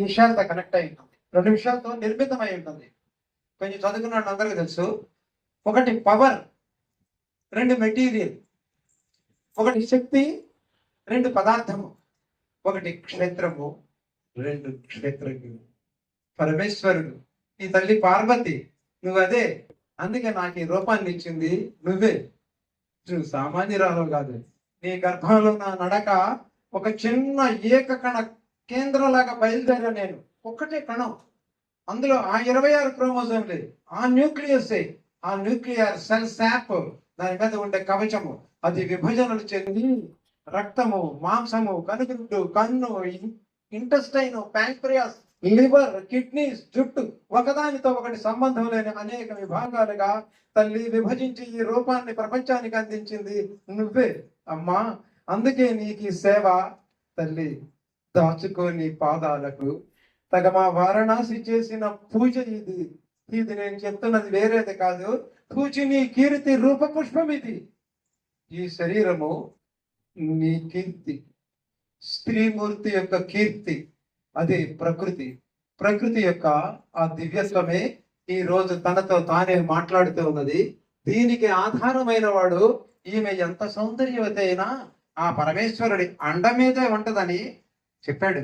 విషయాలతో కనెక్ట్ అయి ఉంటుంది, 2 విషయాలతో నిర్మితమై ఉంటుంది. కొంచెం చదువుకున్న అందరికీ తెలుసు. ఒకటి పవర్, 2 మెటీరియల్. ఒకటి శక్తి, 2 పదార్థము. ఒకటి క్షేత్రము, 2 క్షేత్రజ్ఞులు. పరమేశ్వరుడు, ఈ తల్లి పార్వతి, నువ్వు అదే. అందుకే నాకు ఈ రూపాన్ని ఇచ్చింది నువ్వే. నువ్వు సామాన్యురాలు కాదు. నీ గర్భంలో నా నడక ఒక చిన్న ఏకకణ కేంద్రంలాగా బయలుదేరా నేను. ఒక్కటే కణం, అందులో ఆ 26 క్రోమోజోమ్లు, ఆ న్యూక్లియస్, ఆ న్యూక్లియర్ సెల్ శాప్, దాని మీద ఉండే కవచము, అది విభజనలు చెంది రక్తము, మాంసము, కనుగుడ్డు, కన్ను, ఇంటెస్టైన్, ప్యాంక్రియాస్, లివర్, కిడ్నీస్, జుట్టు, ఒకదానితో ఒకటి సంబంధం లేని అనేక విభాగాలుగా తల్లి విభజించి ఈ రూపాన్ని ప్రపంచానికి అందించింది నువ్వే అమ్మా. అందుకే నీకు సేవ తల్లి. దాచుకోని పాదాలకు తగమా వారణాసి చేసిన పూజ ఇది. ఇది నేను చెప్తున్నది వేరేది కాదు. పూజిని కీర్తి రూప పుష్పం ఇది. ఈ శరీరము నీ కీర్తి, స్త్రీమూర్తి యొక్క కీర్తి. అది ప్రకృతి. ప్రకృతి యొక్క ఆ దివ్యత్వమే ఈ రోజు తనతో తానే మాట్లాడుతూ ఉన్నది. దీనికి ఆధారమైన వాడు ఈమె ఎంత సౌందర్యవతి అయినా ఆ పరమేశ్వరుడి అండ మీదే ఉంటదని చెప్పాడు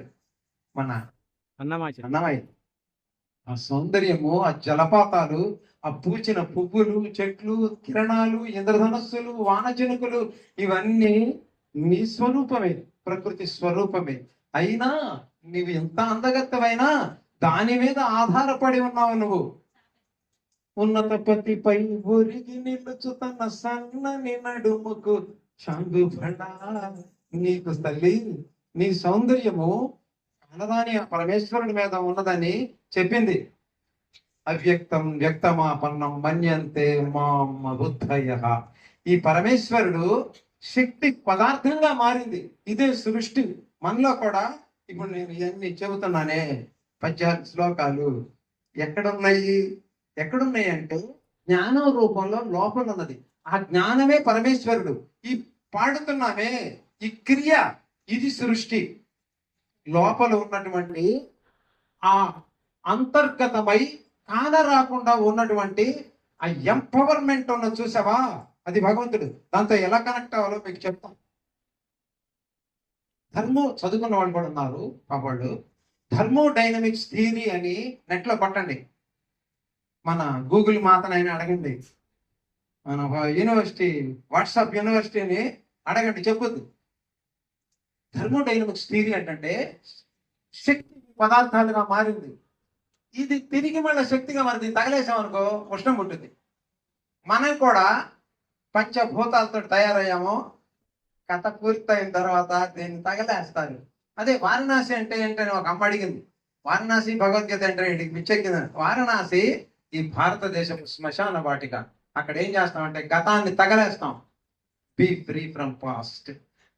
మన అన్నమయ్య. ఆ సౌందర్యము, ఆ జలపాతాలు, ఆ పూచిన పువ్వులు, చెట్లు, కిరణాలు, ఇంద్రధనస్సులు, వానజనుకులు, ఇవన్నీ నీ స్వరూపమే, ప్రకృతి స్వరూపమే. అయినా నువ్వు ఎంత అందగత్తవైనా దాని మీద ఆధారపడి ఉన్నావు నువ్వు. ఉన్నత పతిపై ఒరిగి నిలుచుతున్న సన్నని నడుముకు చాంగుబడా. నీకు తల్లి, నీ సౌందర్యము అన్నదాని పరమేశ్వరుడి మీద ఉన్నదని చెప్పింది. అవ్యక్తం వ్యక్తమాపన్నం మన్యంతే మాం బుద్ధయ. ఈ పరమేశ్వరుడు శక్తి పదార్థంగా మారింది. ఇదే సృష్టి. మనలో కూడా ఇప్పుడు నేను ఇవన్నీ చెబుతున్నానే 18 శ్లోకాలు ఎక్కడున్నాయి అంటే జ్ఞానం రూపంలో లోపల ఉన్నది. ఆ జ్ఞానమే పరమేశ్వరుడు. ఈ పాడుతున్నామే ఈ క్రియ, ఇది సృష్టి. లోపల ఉన్నటువంటి ఆ అంతర్గతమై కానరాకుండా ఉన్నటువంటి ఆ ఎంపవర్మెంట్ ఉన్న చూసావా, అది భగవంతుడు. దాంతో ఎలా కనెక్ట్ అవ్వాలో మీకు చెప్తాం. చదువుకున్న వాళ్ళు కూడా ఉన్నారు వాళ్ళు. థర్మోడైనమిక్స్ థియరీ అని నెట్లో కొట్టండి. మన గూగుల్ మాతనైనా అడగండి, మన యూనివర్సిటీ వాట్సాప్ యూనివర్సిటీని అడగండి, చెప్పొద్దు. థర్మోడైనమిక్స్ థియరీ అంటే శక్తి పదార్థాలుగా మారింది. ఇది తిరిగి మళ్ళీ శక్తిగా మారింది. తగలేసామనుకో ఉష్ణం పుట్టింది. మనం కూడా పంచభూతాలతో తయారయ్యాము. కథ పూర్తయిన తర్వాత దీన్ని తగలేస్తారు. అదే వారణాసి అంటే ఏంటని ఒక అమ్మ అడిగింది. వారణాసి భగవద్గీత అంటే ఇంటికి పిచ్చెక్కింది. వారణాసి ఈ భారతదేశపు శ్మశాన వాటిక. అక్కడ ఏం చేస్తామంటే గతాన్ని తగలేస్తాం. Be free from past.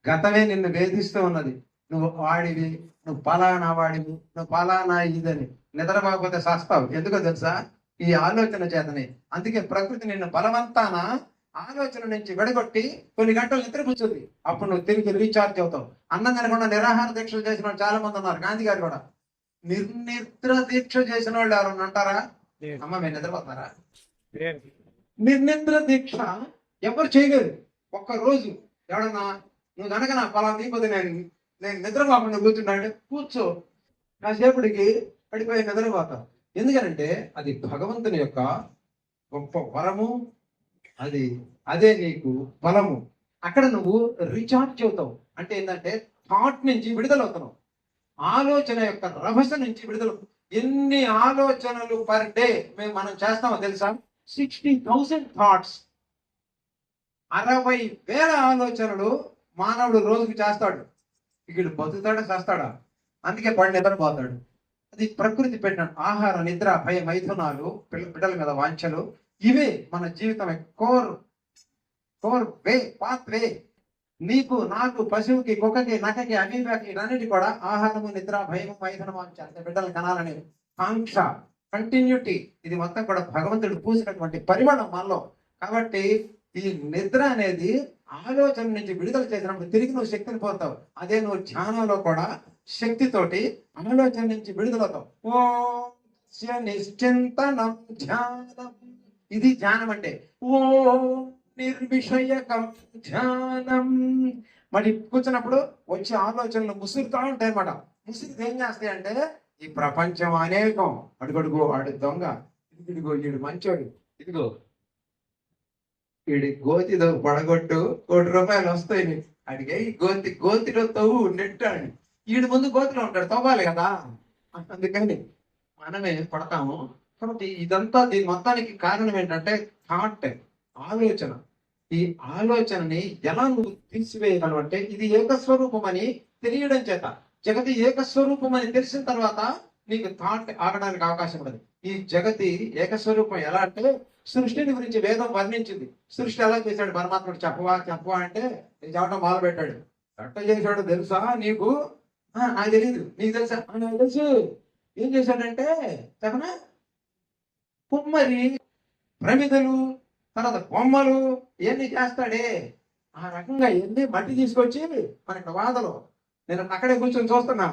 గతమే నిన్ను వేధిస్తూ ఉన్నది. నువ్వు వాడివి, నువ్వు పలానా వాడివి, నువ్వు పలానా ఇదని నిద్రపోకపోతే సస్తావు. ఎందుకో తెలుసా? ఈ ఆలోచన చేతనే. అందుకే ప్రకృతి నిన్ను బలవంతాన ఆలోచన నుంచి విడగొట్టి కొన్ని గంటలు నిద్రపుచ్చుంది. అప్పుడు నువ్వు తిరిగి రీఛార్జ్ అవుతావు. అన్నం తినకుండా నిరాహార దీక్షలు చేసిన వాళ్ళు చాలా మంది ఉన్నారు. గాంధీ గారు కూడా నిర్నిద్ర దీక్ష చేసిన వాళ్ళు ఎవరన్నా అంటారా? అమ్మ మీరు నిద్రపోతారా? నిర్నిద్ర దీక్ష ఎవరు చేయలేరు. ఒక్కరోజు ఎవడన్నా నువ్వు కనుక నా పలానా దీపోతే నేను నిద్రపోకుండా కూర్చున్నాడు, కూర్చో, కాసేపటికి పడిపోయి నిద్రపోతావు. ఎందుకనంటే అది భగవంతుని యొక్క గొప్ప వరము. అదే నీకు బలము. అక్కడ నువ్వు రీఛార్జ్ అవుతావు. అంటే ఏంటంటే థాట్ నుంచి విడుదలవుతున్నావు. ఆలోచన యొక్క రభస నుంచి విడుదల. ఎన్ని ఆలోచనలు పర్ డే మనం చేస్తామో తెలుసా? 60,000 థాట్స్. 60,000 ఆలోచనలు మానవుడు రోజుకి చేస్తాడు. ఇక్కడ బతుకుతాడా చేస్తాడా? అందుకే పడి నిద్రపోతాడు. అది ప్రకృతి పెట్టిన ఆహార, నిద్ర, భయ, మైథునాలు, బిడ్డల మీద వాంఛలు, ఇవే మన జీవితం కోర్ వే, పాత్ వే. నీకు, నాకు, పశువుకి, కుక్కకి, నక్కకి, అమీబాకి, ఇవన్నిటి కూడా ఆహారము, నిద్ర, భయము, మైథునము అంటే బిడ్డలు కనాలనే కాంక్ష, కంటిన్యూటీ, ఇది మొత్తం కూడా భగవంతుడు పూసినటువంటి పరిమాణం మనలో. కాబట్టి ఈ నిద్ర అనేది ఆలోచన నుంచి విడుదల చేసినప్పుడు తిరిగి నువ్వు శక్తిని పోతావు. అదే నువ్వు ధ్యానంలో కూడా శక్తితోటి ఆలోచన నుంచి విడుదలవుతాం. ఓం నిశ్చింతనం ధ్యానం, ఇది ధ్యానం అంటే. ఓం నిర్విషయకం ధ్యానం, మరి కూర్చున్నప్పుడు వచ్చే ఆలోచనలు ముసురుతా ఉంటాయి అన్నమాట. ముసురు ఏం చేస్తాయి అంటే, ఈ ప్రపంచం అనేకం, అడుగడుగో వాడు దొంగ, ఇదిగో వీడు మంచోడు, ఇదిగో వీడి గోతిలో పడగొట్టు, ₹1 వస్తాయి అడిగే, ఈ గోతిలో తవ్వు నెట్టాడు, వీడి ముందు గోతిలో ఉంటాడు, తవ్వాలి కదా. అందుకని మనమే పడతాము. కాబట్టి ఇదంతా, దీని మొత్తానికి కారణం ఏంటంటే థాట్, ఆలోచన. ఈ ఆలోచనని ఎలా నువ్వు తీసివేయగలవు అంటే, ఇది ఏకస్వరూపం అని తెలియడం చేత. జగతి ఏకస్వరూపం అని తెలిసిన తర్వాత నీకు థాట్ ఆగడానికి అవకాశం ఉండదు. ఈ జగతి ఏకస్వరూపం ఎలా అంటే, సృష్టిని గురించి వేదం వర్ణించింది. సృష్టి ఎలా చేశాడు పరమాత్ముడు, చెప్పవా అంటే చెప్పడం మొదలు పెట్టాడు. ఎట్ట చేశాడో తెలుసా నీకు? నాకు తెలియదు. నీకు తెలుసా? నాకు తెలుసు. ఏం చేశాడంటే చెప్పనా, కుమ్మరి ప్రమిదలు, తర్వాత బొమ్మలు ఇవన్నీ చేస్తాడే, ఆ రకంగా ఎన్ని మట్టి తీసుకొచ్చి మనకి వాదలు, నేను అక్కడే కూర్చొని చూస్తున్నా,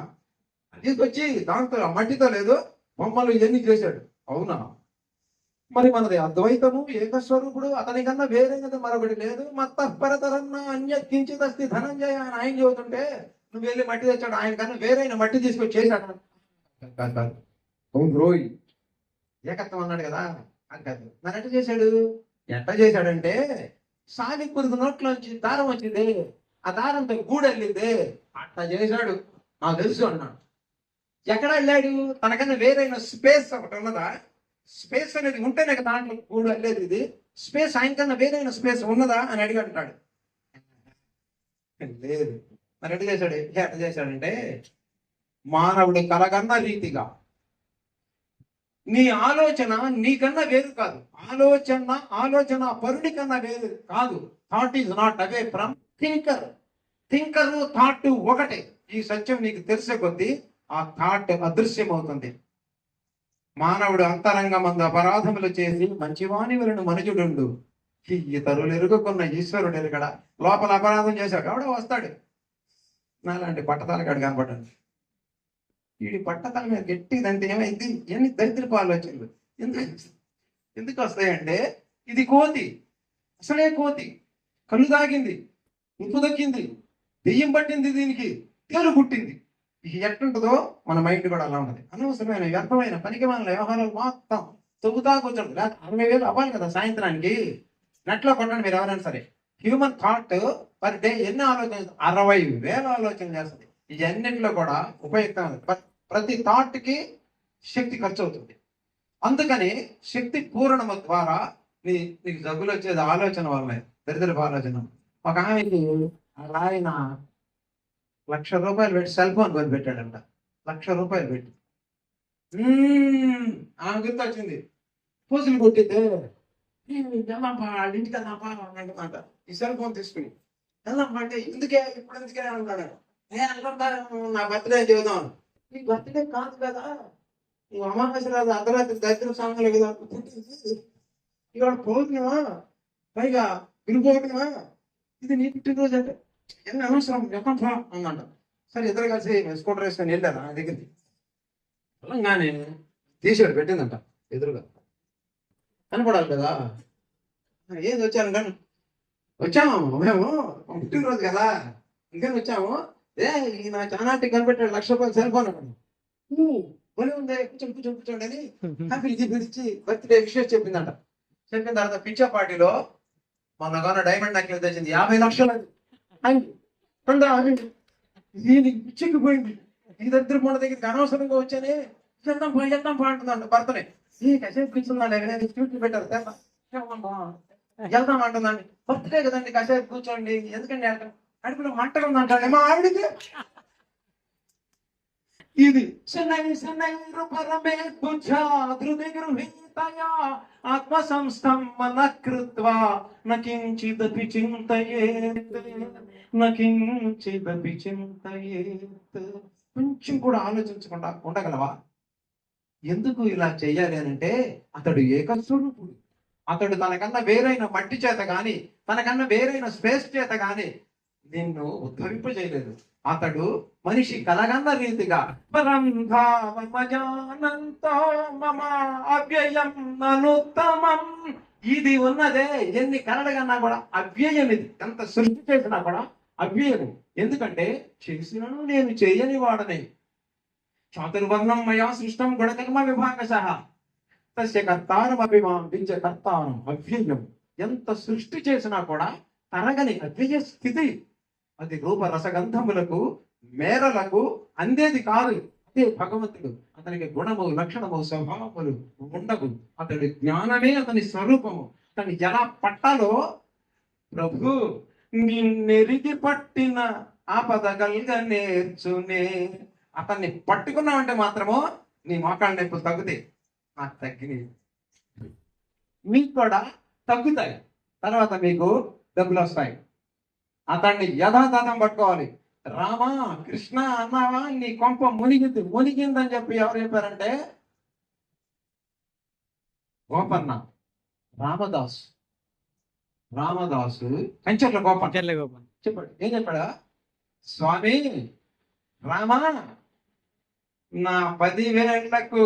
తీసుకొచ్చి దాంతో మట్టితో లేదు బొమ్మలు ఇవన్నీ చేశాడు. అవునా? మరి మనది అద్వైతము, ఏకస్వరూపుడు, అతని కన్నా వేరేది మరొకటి లేదు. మత్తపరతరన్న అన్యకించిదస్తి ధనంజయ అని ఆయన చెబుతుంటే నువ్వు వెళ్ళి మట్టి తెచ్చాడు, ఆయన కన్నా వేరైన మట్టి తీసుకొచ్చి చేశాడు. రోయ్ ఏకత్వం అన్నాడు కదా, అది కాదు. మరి ఎట్ట చేశాడు? ఎట్ట చేశాడంటే, సాలి పురుగు నోట్లోంచి దారం వచ్చింది, ఆ దారంతో గూడు వెళ్ళింది, అట్లా చేశాడు. నాకు తెలుసు అన్నాడు. ఎక్కడ వెళ్ళాడు? తనకన్నా వేరైన స్పేస్ ఒకటి ఉన్నదా? స్పేస్ అనేది ఉంటేనే కదా దాంట్లో గూడు వెళ్ళేది. ఇది స్పేస్ ఆయన కన్నా వేరైన స్పేస్ ఉన్నదా అని అడిగి అంటాడు. లేదు. మరి ఎట్ట చేశాడు? ఎట్ట చేశాడంటే, మానవుడు కలగన్న రీతిగా నీ ఆలోచన నీకన్నా వేరు కాదు. ఆలోచన పరుడి కన్నా వేరు కాదు. Thought is not away from thinker. Thinker thought ఒకటే. ఈ సత్యం నీకు తెలిసే కొద్దీ ఆ థాట్ అదృశ్యం అవుతుంది. మానవుడు అంతరంగమందు అపరాధములు చేసి మంచివాని వలన మనుజుడుండు, ఇతరులు ఎరుగకున్న ఈశ్వరుడు ఎరుగడ. లోపల అపరాధం చేశాడు ఎవడో వస్తాడు, నాలాంటి పట్టతాలకాడు కనపడ్డాడు. వీడి పట్టతల మీద గట్టిదంటే ఏమైంది? ఎన్ని దరిద్రపు ఆలోచనలు ఎందుకు వస్తాయంటే, ఇది కోతి, అసలే కోతి, కళ్ళు తాగింది, ఉప్పు దక్కింది, దెయ్యం పట్టింది, దీనికి తేలు పుట్టింది. ఎట్లుంటుందో మన మైండ్ కూడా అలా ఉన్నది. అనవసరమైన వ్యర్థమైన పనికిమాలిన వ్యవహారాలు మొత్తం తొగుతా కూర్చోండి. 60,000 అవ్వాలి కదా సాయంత్రానికి. నెట్లో కొనండి మీరు ఎవరైనా సరే. హ్యూమన్ థాట్ పర్ డే ఎన్ని ఆలోచన? 60,000 ఆలోచన చేస్తుంది. ఇవన్నింటిలో కూడా ఉపయుక్తమైనది. ప్రతి థాట్కి శక్తి ఖర్చు అవుతుంది. అందుకని శక్తి పూరణము ద్వారా నీకు జబ్బులు వచ్చేది ఆలోచన వల్లే, దరిద్రపు ఆలోచన. ఒక ఆమెకి ఆయన ₹1,00,000 పెట్టి సెల్ ఫోన్ కొని పెట్టాడంట. ₹1,00,000 పెట్టి ఆమె గుర్తు వచ్చింది. పూజలు కొట్టిద్దే, వెళ్దాంపా వాళ్ళ ఇంటికి వెళ్దాంపా అంట. ఈ సెల్ ఫోన్ తీసుకుని వెళ్దాంపా అంటే, ఎందుకే ఇప్పుడు ఎందుకే అంటాడు. నా బర్త్డే చెబుదాం. నీ బర్త్డే కాదు కదా, నువ్వు అమావాస్య రాదు, అర్ధరాత్రి దరిద్ర సాంగలు కదా, ఇవాళ పౌర్ణిమా, పైగా విలుపోవటమా, ఇది నీ పుట్టినరోజు అంటే ఎన్ని అనవసరం చెప్పండి అన్నంట. సరే ఇద్దరు కలిసి స్కూటర్ వేసుకొని వెళ్ళాను నా దగ్గరికి. వెళ్ళంగానే టీషర్ట్ పెట్టిందంట ఎదురుగా, కనపడాలి కదా. ఏది వచ్చాను కానీ, వచ్చాము మేము పుట్టినరోజు కదా ఇంకేం వచ్చాము. నా చానాటి కనిపెట్టాడు ₹1,00,000 సెల్ ఫోన్ అన్నాడు. బలి ఉంది, కూర్చోండి అని హ్యాపీ పిలిచి బర్త్డే విషయం చెప్పిందంట. చెప్పిన తర్వాత పిచ్చా పార్టీలో మొన్న కొన్న డైమండ్ నెక్లెస్ తెచ్చింది, 50,00,000 పిచ్చిపోయింది. ఈ దగ్గర మన దగ్గరికి అనవసరంగా వచ్చానే, వెళ్దాం అంటుందంట. భర్తనే కాసేపు కూర్చుందండి, స్వీట్లు పెట్టారు వెళ్దాం అంటుందండి. బర్త్డే కదండి కాసేపు కూర్చోండి, ఎందుకండి అడుపులో మంటలు ఉందంటాడు ఏమో ఆవిడికి. ఇది ఆత్మ సంస్థమన కృత్వా నకించిదపి చింతయేత్. కొంచెం కూడా ఆలోచించకుండా ఉండగలవా? ఎందుకు ఇలా చెయ్యాలి అని అంటే, అతడు ఏకస్వరూపుడు. అతడు తనకన్నా వేరైన మట్టి చేత గాని, తనకన్నా వేరైన స్పేస్ చేత గాని నిన్ను ఉద్ధరింపజేయలేదు. అతడు మనిషి కలగన్న రీతిగా పరం భావమజానంతో మమ అవ్యయం అనుత్తమం. ఇది ఉన్నదే, ఎన్ని కలడగన్నా కూడా అవ్యయం. ఇది ఎంత సృష్టి చేసినా కూడా అవ్యయం. ఎందుకంటే చేసినను నేను చేయని వాడనే. చాతుర్వర్ణం మయా సృష్టం గుణకర్మ విభాగశః తస్య కర్తారమపి మాం విద్య కర్తారం అవ్యయం. ఎంత సృష్టి చేసినా కూడా తరగని అవ్యయ స్థితి. అది రూప రసగంధములకు మేరలకు అందేది కాదు. అదే భగవంతుడు. అతనికి గుణము లక్షణము స్వభావములు ఉండవు. అతడి జ్ఞానమే అతని స్వరూపము. అతని ఎలా పట్టాలో ప్రభు నిన్నెరిగి పట్టిన ఆపద కల్గా నేర్చునే. అతన్ని పట్టుకున్నామంటే మాత్రము నీ మోకాళ్ళ నొప్పులు తగ్గుతాయి. నాకు తగ్గినాయి, మీకు కూడా తగ్గుతాయి. తర్వాత మీకు డబ్బులు వస్తాయి. అతన్ని యథాతథం పట్టుకోవాలి. రామా కృష్ణ అన్నావా, నీ కొంప మునిగిందని చెప్పి ఎవరు చెప్పారంటే గోపన్న రామదాసు కంచెర్ల గోపన్న చెప్పాడు. ఏం చెప్పాడా? స్వామి రామా, నా 10,000లకు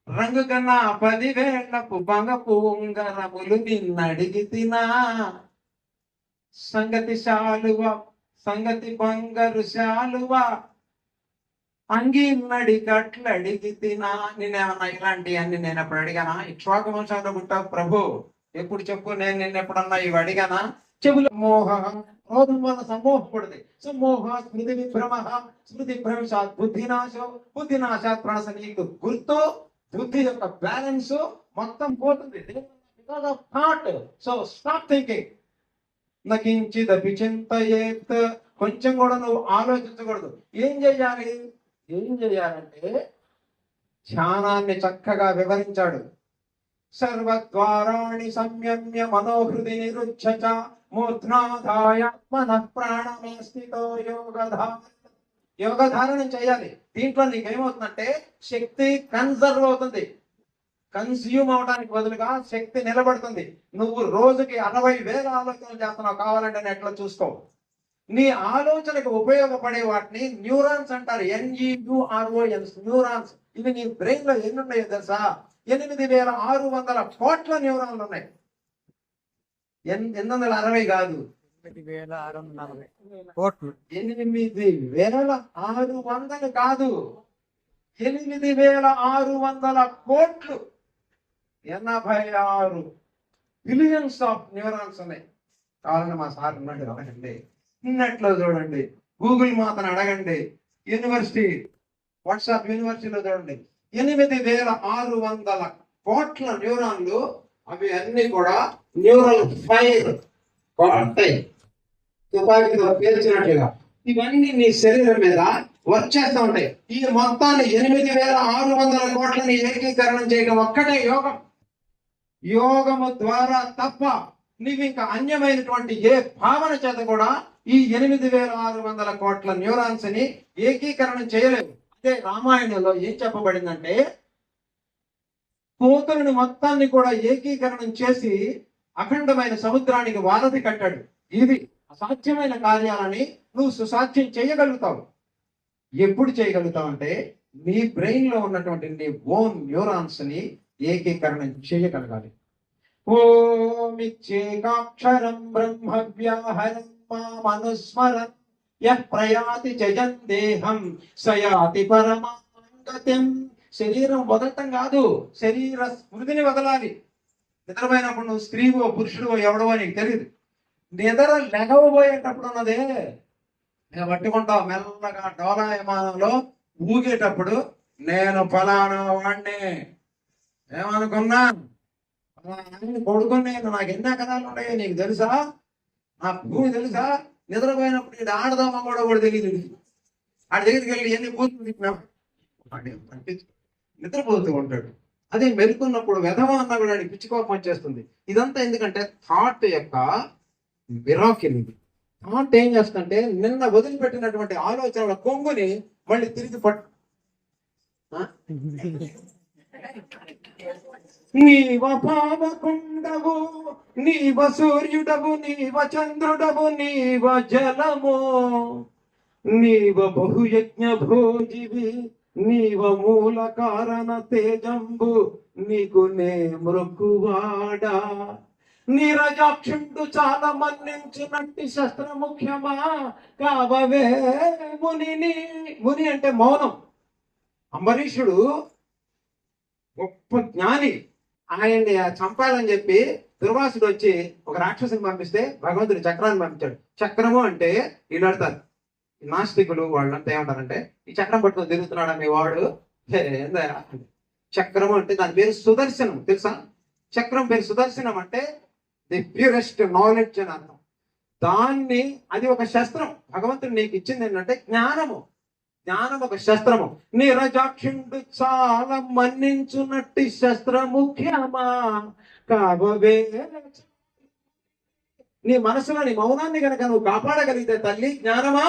రంగు కన్నా 10,000లకు బంగపు ఉంగరములు నిన్నడిగి తినా. సంగతి బంగారు శాలువ అంగిన్నడి కట్లడిగి తినా. నేనేమన్నా ఇలాంటివన్నీ నేను ఎప్పుడు అడిగానా? ఇక్ష్వాకు వంశంలో పుట్టావు ప్రభు, ఎప్పుడు చెప్పు, నేను నిన్న ఎప్పుడన్నా ఇవి అడిగానా? చెబులు మోహ క్రోధం వల్ల సమ్మోహపడుతుంది. సమ్మోహ స్మృతి భ్రంశాత్ బుద్ధినాశాత్ ప్రణస. నీకు గుర్తు బుద్ధి యొక్క బ్యాలెన్స్ మొత్తం పోతుంది. Because of thought. So stop thinking. నకించిదపి చింతయేత్. కొంచెం కూడా నువ్వు ఆలోచించకూడదు. ఏం చేయాలంటే ధ్యానాన్ని చక్కగా వివరించాడు. సర్వద్వారాణి సంయమ్య మనోహృది నిరుచ్ఛచ మూర్ధ్నాధాయ మనః ప్రాణమస్థితో యోగధారణం చేయాలి. దీంట్లో నీకేమవుతుందంటే శక్తి కన్సర్వ్ అవుతుంది. కన్స్యూమ్ అవడానికి బదులుగా శక్తి నిలబడుతుంది. నువ్వు రోజుకి 60,000 ఆలోచనలు చేస్తున్నావు. కావాలంటే నెట్లో చూసుకో. నీ ఆలోచనకు ఉపయోగపడే వాటిని న్యూరాన్స్ అంటారు. NEURONS neurons. ఇవి నీ బ్రెయిన్ లో ఎన్ని ఉన్నాయో తెలుసా? 8,600 కోట్ల న్యూరాన్లు ఉన్నాయి. 860 కాదు, 8,640 కోట్లు. 8,600 కాదు, 8,600 కోట్లు. 86 బిలియన్స్ ఆఫ్ న్యూరాన్స్ ఉన్నాయి. కావాలంటే మా సార్ ఉన్నాడు, అడగండి. నెట్లో చూడండి, గూగుల్ మాతను అడగండి, యూనివర్సిటీ వాట్సాప్ యూనివర్సిటీలో చూడండి. 8,600 కోట్ల న్యూరాన్లు. అవి అన్ని కూడా న్యూరల్ ఫైర్ కొడతాయి, తుపాకీతో పేర్చినట్లుగా. ఇవన్నీ నీ శరీరం మీద వర్క్ చేస్తూ ఉంటాయి. ఈ మొత్తాన్ని 8,600 కోట్లని ఏకీకరణం చేయడం ఒక్కటే యోగం. యోగము ద్వారా తప్ప నీవు ఇంకా అన్యమైనటువంటి ఏ భావన చేత కూడా ఈ 8,600 కోట్ల న్యూరాన్స్ ని ఏకీకరణం చేయలేవు. అదే రామాయణంలో ఏం చెప్పబడిందంటే, కోతులను మొత్తాన్ని కూడా ఏకీకరణం చేసి అఖండమైన సముద్రానికి వారధి కట్టాడు. ఇది అసాధ్యమైన కార్యాలని నువ్వు సుసాధ్యం చేయగలుగుతావు. ఎప్పుడు చేయగలుగుతావు అంటే నీ బ్రెయిన్ లో ఉన్నటువంటి నీ ఓన్ న్యూరాన్స్ ని ఏకీకరణం చేయగలగాలి. ఓమిచ్చేకాక్షరం బ్రహ్మ వ్యాహరం మామనుస్మరన్ యః ప్రయాతి జయన్ దేహం సయాతి పరమాగతిం. శరీరం వదలటం కాదు, శరీర స్మృతిని వదలాలి. నిద్రపోయినప్పుడు నువ్వు స్త్రీవో పురుషుడివో ఎవడవో నీకు తెలియదు. నిద్ర లెగవబోయేటప్పుడు ఉన్నదే పట్టుకుంటావు మెల్లగా. డోలాయమానంలో ఊగేటప్పుడు నేను ఫలానా వాడిని ఏమనుకున్నా, కొడుకుని నేను, నాకు ఎన్ని కథలు ఉన్నాయో నీకు తెలుసా, నా భూమి తెలుసా. నిద్రపోయినప్పుడు ఇది ఆడదామా కూడా తెలియదు. ఆడి దగ్గరికి వెళ్ళి ఎన్ని కూతురు తిప్పినావు నిద్రపోతూ ఉంటాడు. అదే మెలుకున్నప్పుడు వెధవా అన్నా కూడా పిచ్చికోపం వచ్చేస్తుంది. ఇదంతా ఎందుకంటే థాట్ యొక్క మిరాకిల్. థాట్ ఏం చేస్తుందంటే నిన్న వదిలిపెట్టినటువంటి ఆలోచనల కొంగుని మళ్ళీ తిరిగి నీవ పావకుండవు, నీవ సూర్యుడవు, నీవ చంద్రుడవు, నీవ జలము, నీవ బహుయజ్ఞ భోజివి, నీవ మూల కారణ తేజంబు, నీకు నే మృక్కువాడా. నీరజాక్షుండు చాలా మన్నించినట్టి శస్త్రముఖ్యమా కావవే మునిని. ముని అంటే మౌనం. అంబరీషుడు గొప్ప జ్ఞాని. ఆయన్ని చంపాలని చెప్పి దుర్వాసుడు వచ్చి ఒక రాక్షసుని పంపిస్తే భగవంతుడు చక్రాన్ని పంపించాడు. చక్రము అంటే వీళ్ళు ఆడతారు, నాస్తికులు వాళ్ళంతా ఏమంటారంటే ఈ చక్రం పట్టుకొని తిరుగుతున్నాడు మీ వాడు. ఏందా చక్రము అంటే దాని పేరు సుదర్శనం, తెలుసా? చక్రం పేరు సుదర్శనం అంటే ది ప్యూరెస్ట్ నాలెడ్జ్ అని అర్థం. దాన్ని అది ఒక శస్త్రం. భగవంతుడు నీకు ఇచ్చింది ఏంటంటే జ్ఞానము. జ్ఞానం ఒక శస్త్రము. నీరజాక్షుండు చాలా మన్నించునట్టి శస్త్రముఖ్యమా కావవే. నీ మనసులో నీ మౌనాన్ని కనుక నువ్వు కాపాడగలిగితే తల్లి జ్ఞానమా,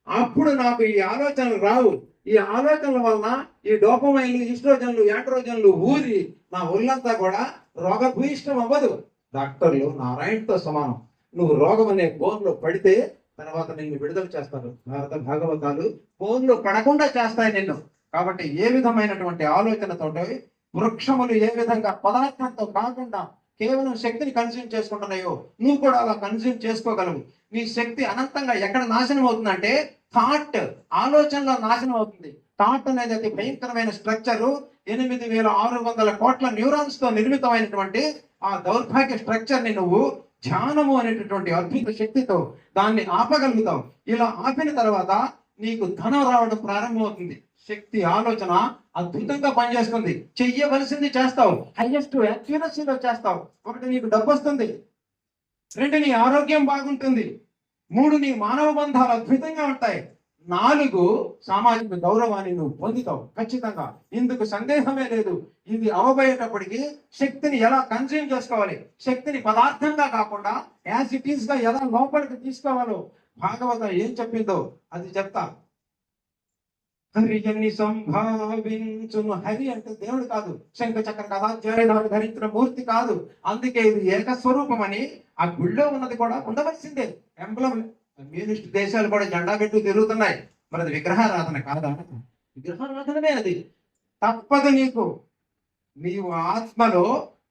అప్పుడు నాకు ఈ ఆలోచనలు రావు. ఈ ఆలోచనల వలన ఈ డోపమైన్లు, ఈస్ట్రోజన్లు, యాండ్రోజన్లు ఊరి నా ఒళ్ళంతా కూడా రోగభూయిష్టం అవ్వదు. డాక్టర్లు నారాయణతో సమానం. నువ్వు రోగం అనే బోన్లో పడితే తర్వాత నిన్ను విడుదల చేస్తారు. భారత భాగవతాలు బోన్లో పడకుండా చేస్తాయి నిన్ను. కాబట్టి ఏ విధమైనటువంటి ఆలోచనతో వృక్షములు ఏ విధంగా పదార్థంతో కాకుండా కేవలం శక్తిని కన్స్యూమ్ చేసుకుంటున్నాయో నువ్వు కూడా అలా కన్స్యూమ్ చేసుకోగలవు. నీ శక్తి అనంతంగా ఎక్కడ నాశనం అవుతుందంటే థాట్, ఆలోచనలో నాశనం అవుతుంది. థాట్ అనేది అతి భయంకరమైన స్ట్రక్చరు. 8600 కోట్ల న్యూరాన్స్ తో నిర్మితమైనటువంటి ఆ దౌర్భాగ్య స్ట్రక్చర్ ని నువ్వు ధ్యానము అనేటటువంటి అద్భుత శక్తితో దాన్ని ఆపగలుగుతావు. ఇలా ఆపిన తర్వాత నీకు ధనం రావడం ప్రారంభమవుతుంది. శక్తి ఆలోచన అద్భుతంగా పనిచేస్తుంది. చెయ్యవలసింది చేస్తావు, హైయెస్ట్ యాక్యురసీలో చేస్తావు. ఒకటి నీకు డబ్బు వస్తుంది, 2 నీ ఆరోగ్యం బాగుంటుంది, 3 నీ మానవ బంధాలు అద్భుతంగా ఉంటాయి, 4 సామాజిక గౌరవాన్ని నువ్వు పొందుతావు ఖచ్చితంగా. ఇందుకు సందేహమే లేదు. ఇది అవబోయేటప్పటికి శక్తిని ఎలా కన్జ్యూమ్ చేసుకోవాలి, శక్తిని పదార్థంగా కాకుండా యాజ్ ఇట్ ఈస్ గా ఎలా లోపలికి తీసుకోవాలో భాగవతం ఏం చెప్పిందో అది చెప్తా. హరిని సంభావించును. హరి అంటే దేవుడు కాదు, శంఖ చక్ర కదా జయనాలు ధరించిన మూర్తి కాదు. అందుకే ఇది ఏకస్వరూపం అని ఆ గుళ్ళో ఉన్నది కూడా ఉండవలసిందే. ఎంబ్లం కమ్యూనిస్ట్ దేశాలు కూడా జెండా పెట్టు తిరుగుతున్నాయి. మరి అది విగ్రహారాధన కాదా? విగ్రహారాధనమే అది. తప్పదు నీకు. నీవు ఆత్మలో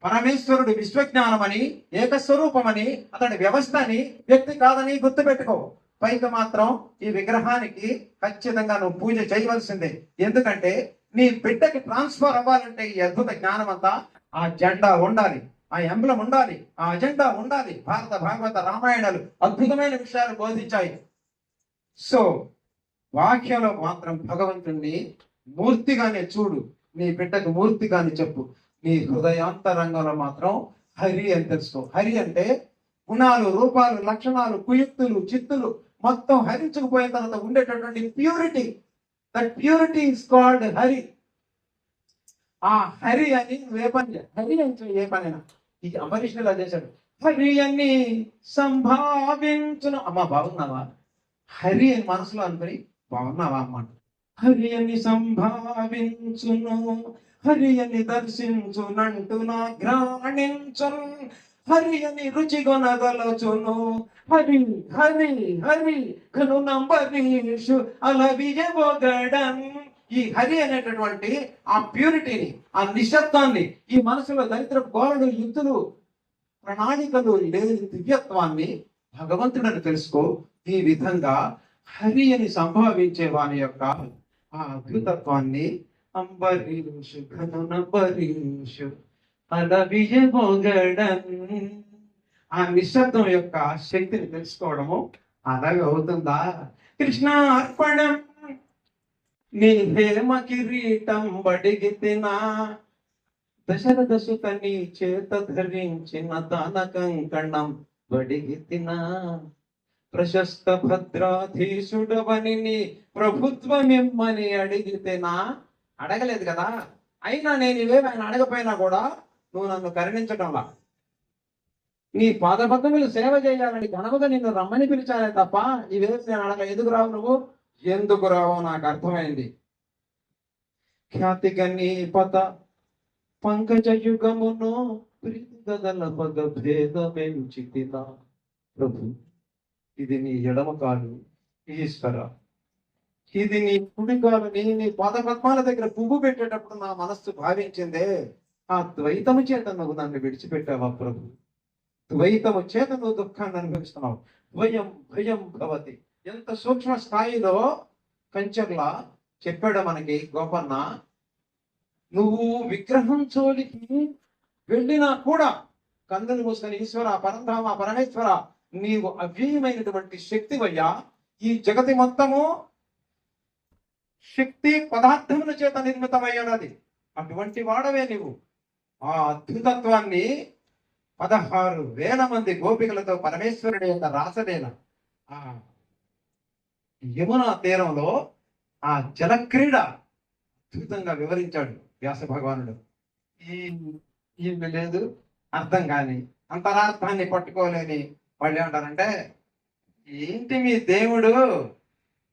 పరమేశ్వరుడు విశ్వజ్ఞానమని, ఏకస్వరూపమని, అతడి వ్యవస్థని, వ్యక్తి కాదని గుర్తుపెట్టుకో. పైకి మాత్రం ఈ విగ్రహానికి ఖచ్చితంగా నువ్వు పూజ చేయవలసిందే. ఎందుకంటే నీ బిడ్డకి ట్రాన్స్ఫర్ అవ్వాలంటే ఈ అద్భుత జ్ఞానం అంతా ఆ జెండా ఉండాలి, ఆ ఎంబ్లం ఉండాలి, ఆ అజెండా ఉండాలి. భారత భాగవత రామాయణాలు అద్భుతమైన విషయాలు బోధించాయి. సో వాక్యంలో మాత్రం భగవంతుణ్ణి మూర్తిగానే చూడు, నీ బిడ్డకు మూర్తిగానే చెప్పు. నీ హృదయాంతరంగంలో మాత్రం హరి అని తెలుసుకో. హరి అంటే గుణాలు, రూపాలు, లక్షణాలు, కుయుక్తులు, చిత్తులు మొత్తం హరించుకుపోయిన తర్వాత ఉండేటటువంటి purity. That purity is called Hari. ఆ హరి అని నువ్వే పని చేయ, హరి అని ఏ పనైనా. ఈ అంబరీష్ ఇలా చేశాడు. హరి అని సంభావించును. అమ్మ బాగున్నావా? హరి అని మనసులో అనుకుని బాగున్నావా అమ్మ. హరి అని సంభావించును, హరి అని దర్శించునంటూ నా ఘ్రాణించును, హరి అని రుచి కొనగలచును. హరి హరి హరి కను నంబరీషు అలవియబోగడం. ఈ హరి అనేటటువంటి ఆ ప్యూరిటీని, ఆ నిశ్శబ్దాన్ని, ఈ మనసులో దరిద్ర గోళలు, యుద్ధులు, ప్రణాళికలు లేని దివ్యత్వాన్ని భగవంతుడని తెలుసుకో. ఈ విధంగా హరి అని సంభావించే వాని యొక్క ఆ అద్భుతత్వాన్ని అంబరీషు కను నంబరీషు అలవియబోగడం, ఆ నిశ్శబ్దం యొక్క శక్తిని తెలుసుకోవడము అలాగే అవుతుందా? కృష్ణ అర్పణం. నీ హేమ కిరీటం బడిగితినా, దశరథ సుత నీ చేత ధరించిన దాన కంకణం బడిగితినా, ప్రశస్త భద్రాధీశుడవని నీ ప్రభుత్వమిమ్మని అడిగితేనా? అడగలేదు కదా. అయినా నేను ఇవేవి ఆయన అడగపోయినా కూడా నువ్వు నన్ను కరుణించడంలా. నీ పాదపద్మములు సేవ చేయాలని ఘనముగా నిన్ను రమ్మని పిలిచానే తప్ప ఇవేవి నేను అడగ. ఎందుకు రావు నువ్వు? ఎందుకు రావో నాకు అర్థమైంది. ఖ్యాతిగా నీ పంకజయుగమును ప్రీతిగల పగ భేదమెంచితినా. ప్రభు, ఇది నీ ఎడమ కాలు ఈశ్వర, ఇది నీ కుడి కాలు. నీ పాద పద్మాల దగ్గర పువ్వు పెట్టేటప్పుడు నా మనస్సు భావించిందే, ఆ ద్వైతము చేత నువ్వు నన్ను విడిచిపెట్టావా ప్రభు. ద్వైతము చేత నువ్వు దుఃఖాన్ని అనుభవిస్తున్నావు. ద్వయం భయం భవతి. ఎంత సూక్ష్మ స్థాయిలో కంచర్లా చెప్పాడు మనకి గోపన్న. నువ్వు విగ్రహం చోలికి వెళ్ళినా కూడా కందులు మూసుకొని ఈశ్వర, పరంధామ, పరమేశ్వర, నీవు అవ్యయమైనటువంటి శక్తివయ్యా. ఈ జగతి మొత్తము శక్తి పదార్థముల చేత నిర్మితమయ్యున్నది. అటువంటి వాడవే నీవు. ఆ అద్భుతత్వాన్ని 16,000 మంది గోపికలతో పరమేశ్వరుడి యొక్క రాసలీల ఆ యమునా తీరంలో ఆ జలక్రీడ అద్భుతంగా వివరించాడు వ్యాస భగవానుడు. ఈ లేదు అర్థం కాని, అంతరార్థాన్ని పట్టుకోలేని వాళ్ళు ఏమంటారంటే, ఏంటి మీ దేవుడు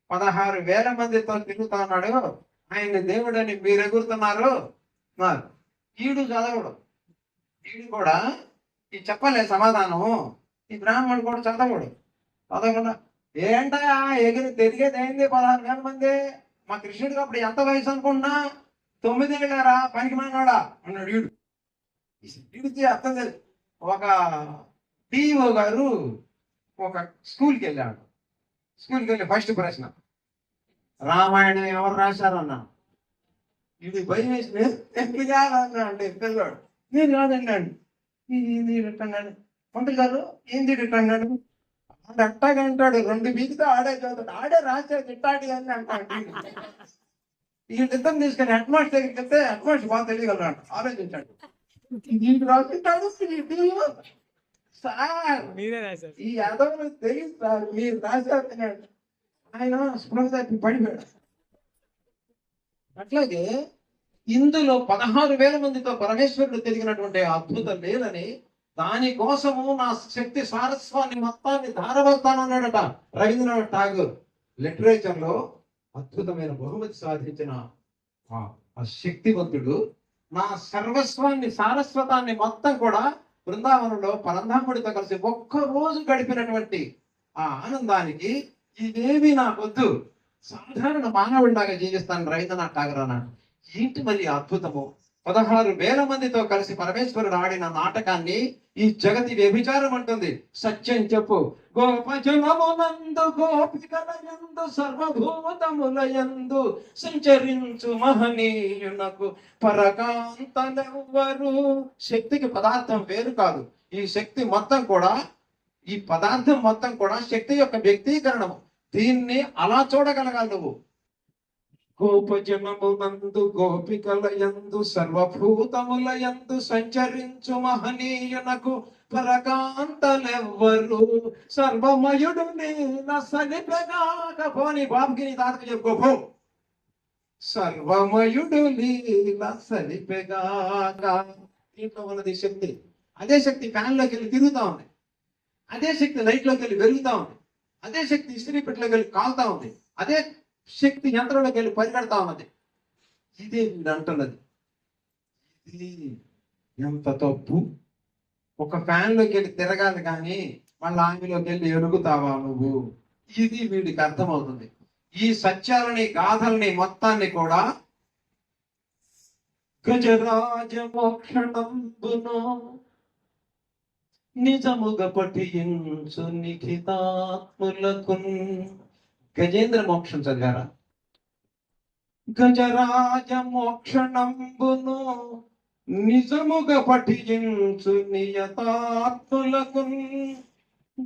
16,000 మందితో తిరుగుతా ఉన్నాడు, ఆయన దేవుడు అని మీరు ఎగురుతున్నారు. ఈడు చదవడు, ఈడు కూడా ఈ చెప్పలే సమాధానము. ఈ బ్రాహ్మణుడు కూడా చదవడు. చదవకుండా ఏంటా ఎగిరి తిరిగేది ఏంది 16,000 మంది. మా కృష్ణుడికి అప్పుడు ఎంత వయసు అనుకుంటున్నా, 9 ఏళ్ళారా పనికి మానాడా అన్నాడు వీడు. వీడికి అర్థం తెలియదు. ఒక డిఓ గారు ఒక స్కూల్కి వెళ్ళాడు. స్కూల్కి వెళ్ళి ఫస్ట్ ప్రశ్న, రామాయణం ఎవరు రాశారన్నా. ఇది భయం వేసి ఎందుకు కాదన్నా అంటే పిల్లవాడు, మీరు కాదండి అండి. ఇది రిటన్నాడు. పంతులు గారు ఏంది రిటన్నాడు అంటే అట్టాగా అంటాడు. 2 వీధితో ఆడే చదువుతాడు. ఆడే రాశాడు ఇట్టాడి అని అంటాడు. వీళ్ళిద్దరు తీసుకొని హెడ్ మాస్టర్ దగ్గరికి వెళ్తే హెడ్ మాస్టర్ బాగా తెలియగలరాడు. ఆలోచించాడు, వీళ్ళు రాసింటాడు సార్, ఈ యాదవులు తెలియదు సార్, మీరు రాశారు. ఆయన స్పృహ తప్పి పడిపోయాడు. అట్లాగే ఇందులో 16,000 మందితో పరమేశ్వరుడు తిరిగినటువంటి అద్భుత లీలని, దానికోసము నా శక్తి సారస్వాన్ని మొత్తాన్ని ధారవస్తానన్నాడట రవీంద్రనాథ్ ఠాగూర్. లిటరేచర్ లో అద్భుతమైన బహుమతి సాధించిన ఆ శక్తివంతుడు నా సర్వస్వాన్ని, సారస్వతాన్ని మొత్తం కూడా బృందావనంలో పరంధాముడితో కలిసి ఒక్క రోజు గడిపినటువంటి ఆ ఆనందానికి ఇదేవి నాకొద్దు, సాధారణ మానవుడిలాగా జీవిస్తాను రవీంద్రనాథ్ ఠాగూర్ అన్నాడు. ఏంటి మరి అద్భుతము. 16,000 మందితో కలిసి పరమేశ్వరుడు ఆడిన నాటకాన్ని ఈ జగతి వ్యభిచారం అంటుంది. సత్యం చెప్పు. గోపజనమునందు గోపికల యందు సర్వభూతముల యందు సంచరించు మహనీయునకు పరకాంతలెవ్వరు. శక్తికి పదార్థం వేరు కాదు. ఈ శక్తి మొత్తం కూడా, ఈ పదార్థం మొత్తం కూడా శక్తి యొక్క వ్యక్తీకరణము. దీన్ని అలా చూడగలగాలి నువ్వు. గోపజనమునందు గోపికల యందు సర్వభూతముల యందు సంచరించు మహనీయునకు పరకాంతలెవ్వరు. సర్వమయుడు నీల సలిపెగాక. పోని బాబుకి నీ తాతకు చెప్పుకోపో. సర్వమయుడు లీల సలిపెగాక. దీంట్లో ఉన్నది శక్తి. అదే శక్తి ఫ్యాన్లోకి వెళ్ళి తిరుగుతా ఉంది. అదే శక్తి లైట్లోకి వెళ్ళి వెలుగుతా ఉంది. అదే శక్తి ఇస్త్రీ పెట్టలోకి వెళ్ళి కాలుతా ఉంది. అదే శక్తి యంత్రంలోకి వెళ్ళి పరిగెడతా ఉన్నది. ఇదే వీడు అంటున్నది. ఇది ఎంత తప్పు. ఒక ఫ్యాన్లోకి వెళ్ళి తిరగాలి కానీ మళ్ళీ ఆమెలోకి వెళ్ళి ఎరుగుతావా నువ్వు. ఇది వీడికి అర్థమవుతుంది. ఈ సత్యాలని, గాథల్ని మొత్తాన్ని కూడా గజరాజ మోక్షణంబును నిజముగా పఠించు నిఖితాత్ములకు. గజేంద్ర మోక్షం చదివారా? గజరాజ మోక్షణంబును నిజముగా పఠించు నియతాత్ములకు.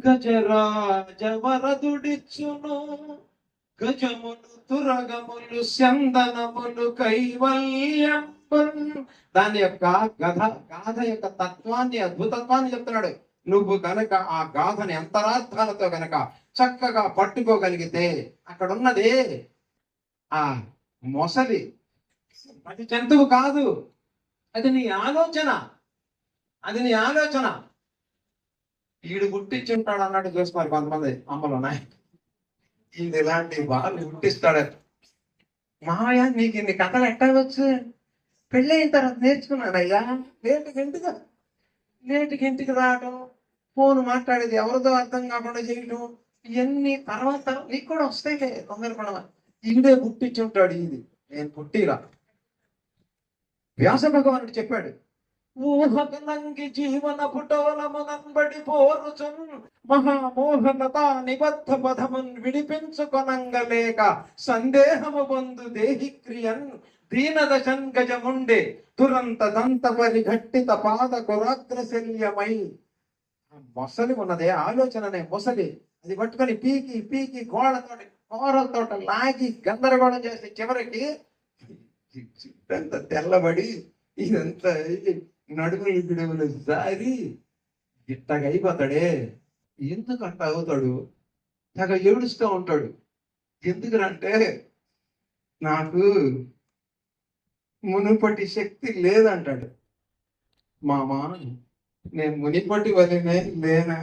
గజరాజ వరదుడిచ్చును గజములు తురగములు చందనములు కైవల్యం. దాని యొక్క గాథ యొక్క తత్వాన్ని, అద్భుతత్వాన్ని చెప్తున్నాడు. నువ్వు కనుక ఆ గాథని అంతరార్థాలతో కనుక చక్కగా పట్టుకోగలిగితే, అక్కడ ఉన్నది ఆ మొసలి, అది జంతువు కాదు, అది నీ ఆలోచన, అది నీ ఆలోచన. ఈడు గుట్టించుంటాడు అన్నట్టు చూస్తున్నారు కొంతమంది అమ్మలు ఉన్నాయి. ఈడు ఇలాంటి వాళ్ళు గుట్టిస్తాడు. మాయా నీకు ఇన్ని కథలు ఎట్టవచ్చు, పెళ్ళైన తర్వాత నేర్చుకున్నాను అయ్యా. లేటుకి ఇంటికి రావడం, ఫోన్ మాట్లాడేది ఎవరితో అర్థం కాకుండా చేయడం, ఇవన్నీ తర్వాత నీకు కూడా వస్తాయిలే తొందరపడవ. ఈడే పుట్టించి ఉంటాడు, ఇది నేను పుట్టిరా. వ్యాస భగవానుడు చెప్పాడు, ఊహకనంగి జీవన పుటోలమునంబడి పోరుచున్ మహామోహనత నిబద్ధ పదమున్ విడిపించుకొనంగలేక సందేహము పొందు దేహి క్రియన్ దీనదశన్ గజముండే దురంత దంత పరిఘట్టిత పాద కురాగ్రశల్యమై. మొసలి ఉన్నదే ఆలోచననే మొసలి, అది పట్టుకొని పీకి పీకి గోడలతో లాగి గందరగోళం చేసి చివరికి ఇదంతా తెల్లబడి ఇదంతా నడుములు పిడుగులు జారి ఇట్టగా అయిపోతాడే. ఎందుకంట అవుతాడు, తెగ ఏడుస్తూ ఉంటాడు. ఎందుకంటే నాకు మునుపటి శక్తి లేదంటాడు. మామా, నేను మునిపటి వలనే లేనా,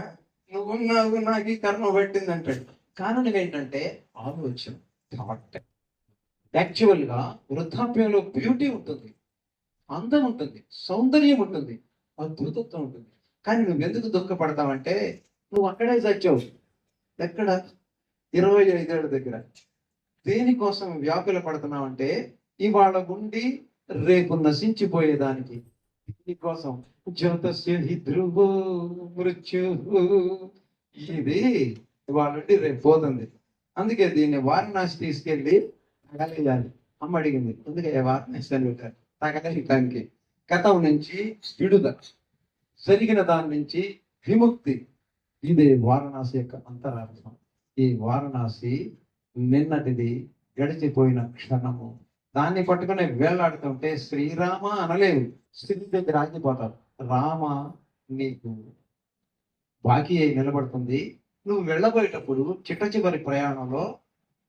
నువ్వు నాకు ఈ కర్మ పట్టింది అంటాడు. కారణం ఏంటంటే ఆలోచన, థాట్. యాక్చువల్ గా వృద్ధాప్యంలో బ్యూటీ ఉంటుంది, అందం ఉంటుంది, సౌందర్యం ఉంటుంది, అద్భుతత్వం ఉంటుంది. కానీ నువ్వు ఎందుకు దుఃఖపడతావంటే నువ్వు అక్కడే చచ్చావు. ఎక్కడ? 25 ఏళ్ళ దగ్గర. దేనికోసం వ్యాకుల పడుతున్నావంటే ఇవాళ ఉండి రేపు నశించిపోయేదానికి. దీనికోసం జ్యోతస్య హి ధ్రువో మృత్యు, ఇది ఇవాళ ఉండి రేపు పోతుంది. అందుకే దీన్ని వారణాసి తీసుకెళ్ళి తగలేయాలి. అమ్మ అడిగింది, అందుకే వారణాసి అని పెట్టారు, తగలేయటానికి. గతం నుంచి విడుదల, జరిగిన దాని నుంచి విముక్తి. ఇదే వారణాసి యొక్క అంతరార్థం. ఈ వారణాసి నిన్నటిది, గడిచిపోయిన క్షణము. దాన్ని పట్టుకుని వేలాడుతుంటే శ్రీరామ అనలేవు, స్థితి దగ్గర ఆగిపోతావు. రామ నీకు బాకీ అయి నిలబడుతుంది. నువ్వు వెళ్ళబోయేటప్పుడు చిట్ట చివరి ప్రయాణంలో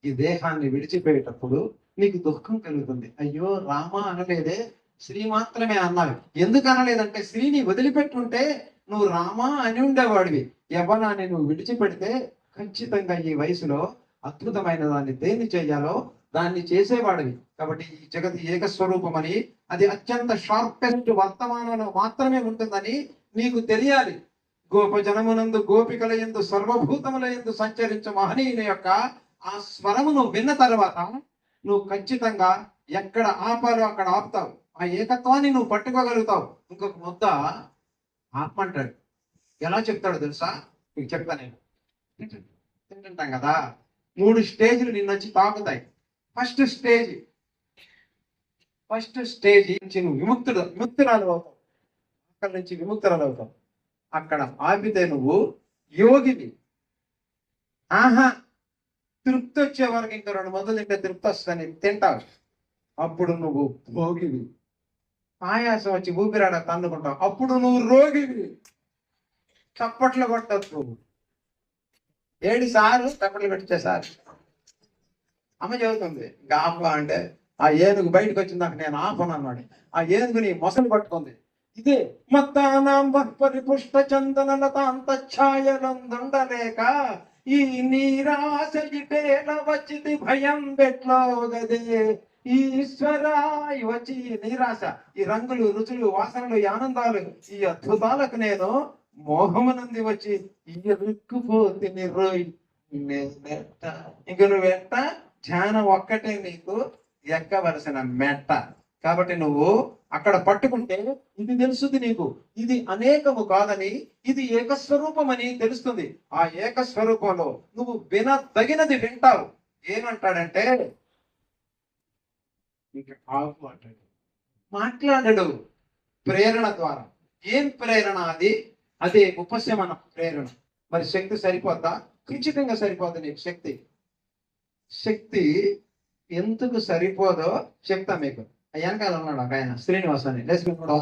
ఈ దేహాన్ని విడిచిపోయేటప్పుడు నీకు దుఃఖం కలుగుతుంది. అయ్యో రామ అనలేదే, శ్రీ మాత్రమే అన్నావు. ఎందుకు అనలేదంటే శ్రీని వదిలిపెట్టుంటే నువ్వు రామ అని ఉండేవాడివి. యవ్వనాన్ని నువ్వు విడిచిపెడితే ఖచ్చితంగా ఈ వయసులో అద్భుతమైన దాన్ని దేన్ని చేయాలో దాన్ని చేసేవాడివి. కాబట్టి ఈ జగతి ఏకస్వరూపమని, అది అత్యంత షార్పెస్ట్ వర్తమానంలో మాత్రమే ఉంటుందని నీకు తెలియాలి. గోపజనమునందు గోపికల యందు సర్వభూతముల యందు సంచరించే మహనీయుని యొక్క ఆ స్వరమును విన్న తర్వాత నువ్వు ఖచ్చితంగా ఎక్కడ ఆపాలో అక్కడ ఆపుతావు. ఆ ఏకత్వాన్ని నువ్వు పట్టుకోగలుగుతావు. ఇంకొక ముద్ద ఆపమంటాడు. ఎలా చెప్తాడు తెలుసా? మీకు చెప్తా నేను. తింటుంటాం కదా, 3 స్టేజ్లు నిన్నొచ్చి తాకుతాయి. ఫస్ట్ స్టేజ్ నుంచి నువ్వు విముక్తురాలు అవుతావు. అక్కడి నుంచి విముక్తురాలు అవుతావు. అక్కడ ఆపితే నువ్వు యోగివి. ఆహా, తృప్తి వచ్చే వరకు ఇంకా 2 మొదలు తింటే తృప్తి వస్తుందని తింటావు. అప్పుడు నువ్వు భోగివి. ఆయాసం వచ్చి ఊపిరాడ తన్నుకుంటావు. అప్పుడు నువ్వు రోగివి. చప్పట్లు కొట్టచ్చు. 7 సార్లు చప్పట్లు కొట్టించేసారు. అమ్మ చెబుతుంది గాప అంటే ఆ ఏనుగు బయటకు వచ్చిందాక నేను ఆపను అన్నాడు. ఆ ఏనుగుని మొసలు పట్టుకుంది. ఇదే మత్తానాం పరిపుష్ట చందన లతాంత ఛాయలందుండలేక ఈ నీరాశ ఇటేల వచ్చిది భయం పెట్లో గదే ఈశ్వర. వచ్చి నీరాశ, ఈ రంగులు, రుచులు, వాసనలు, ఈ ఆనందాలు, ఈ అద్భుతాలకు నేను మోహమునంది వచ్చి ఇరుక్కుపోతుంది రోయ్. ఇంక నువ్వెట్ట ధ్యానం ఒక్కటే నీకు ఎక్కవలసిన మెట్ట. కాబట్టి నువ్వు అక్కడ పట్టుకుంటే ఇది తెలుస్తుంది నీకు, ఇది అనేకము కాదని, ఇది ఏకస్వరూపమని తెలుస్తుంది. ఆ ఏకస్వరూపంలో నువ్వు వినదగినది వింటావు. ఏమంటాడంటే మాట్లాడడు ప్రేరణ ద్వారా. ఏం ప్రేరణ అది? అదే ఉపశమన ప్రేరణ. మరి శక్తి సరిపోద్దా? ఖచ్చితంగా సరిపోద్ది నీకు శక్తి. శక్తి ఎందుకు సరిపోదో చెప్తా మీకు. వెనకాల ఉన్నాడు ఒక ఆయన, శ్రీనివాస్ అని. కూడా